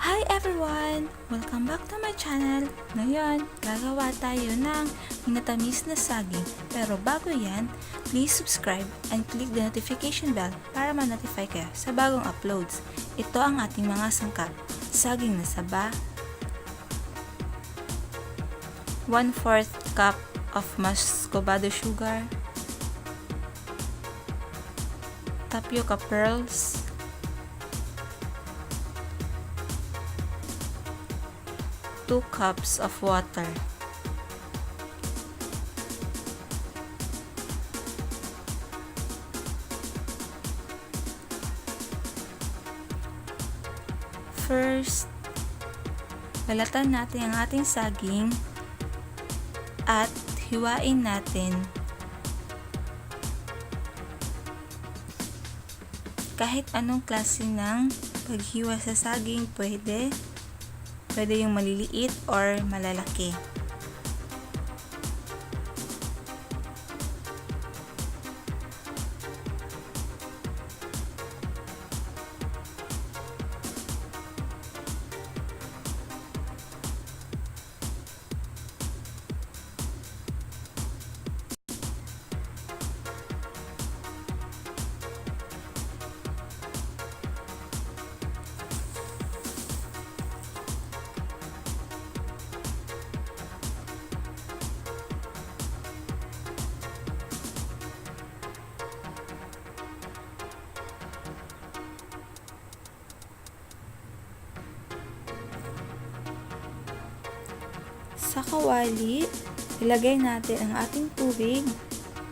Hi everyone! Welcome back to my channel. Ngayon, gagawa tayo ng minatamis na saging. Pero bago yan, please subscribe and click the notification bell para ma-notify kayo sa bagong uploads. Ito ang ating mga sangkap. Saging na saba, 1/4 cup of muscovado sugar, tapioca pearls, 2 cups of water. First, balatan natin ang ating saging at hiwain natin. Kahit anong klase ng paghiwa sa saging pwede. Pwede yung maliliit or malalaki. Sa kawali, ilagay natin ang ating tubig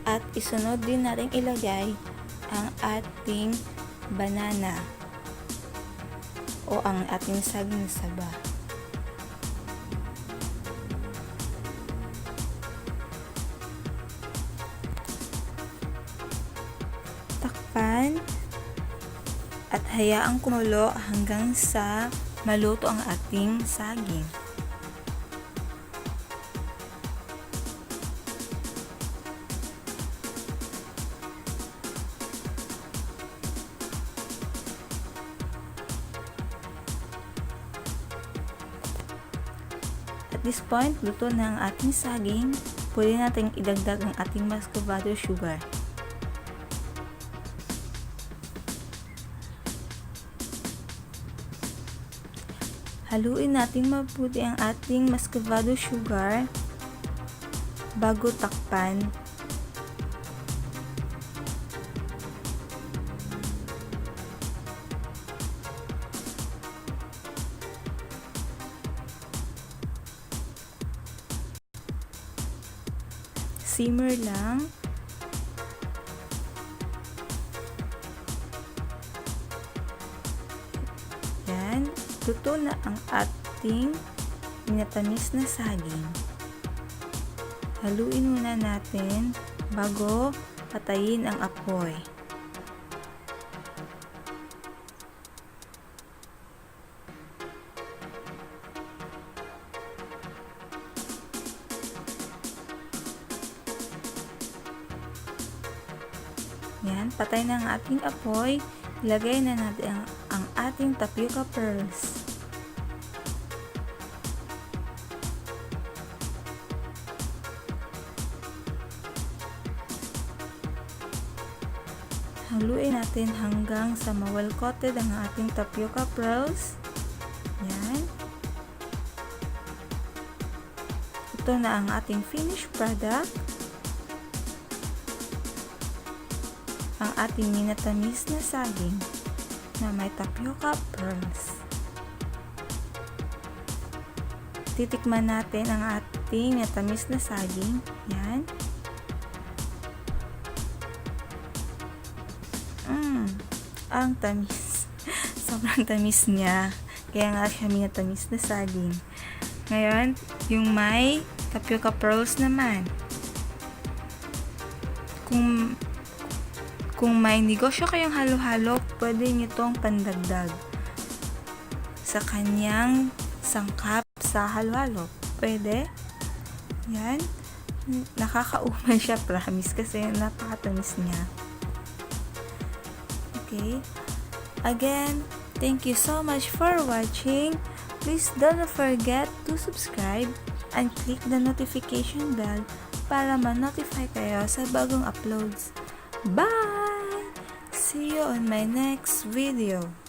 at isunod din natin ilagay ang ating banana o ang ating saging saba. Takpan at hayaang kumulo hanggang sa maluto ang ating saging. At this point, luto na ang ating saging. Pwede natin idagdag ang ating muscovado sugar. Haluin natin mabuti ang ating muscovado sugar bago takpan. Simmer lang. Yan. Luto na ang ating minatamis na saging. Haluin muna natin bago patayin ang apoy. Yan, patay na ang ating apoy. Ilagay na natin ang ating tapioca pearls. Haluin natin hanggang sa ma-well coated ang ating tapioca pearls. Yan. Ito na ang ating finished product. Ang ating minatamis na saging na may tapioca pearls. Titikman natin ang ating minatamis na saging. Yan. Ang tamis. Sobrang tamis niya. Kaya nga siya minatamis na saging. Ngayon, yung may tapioca pearls naman. Kung may negosyo kayong halo-halo, pwede nyo itong pandagdag sa kanyang sangkap sa halo-halo. Pwede. Yan. Nakakaumay siya, promise, kasi napakatamis niya. Okay. Again, Thank you so much for watching. Please don't forget to subscribe and click the notification bell para ma-notify kayo sa bagong uploads. Bye! See you on my next video.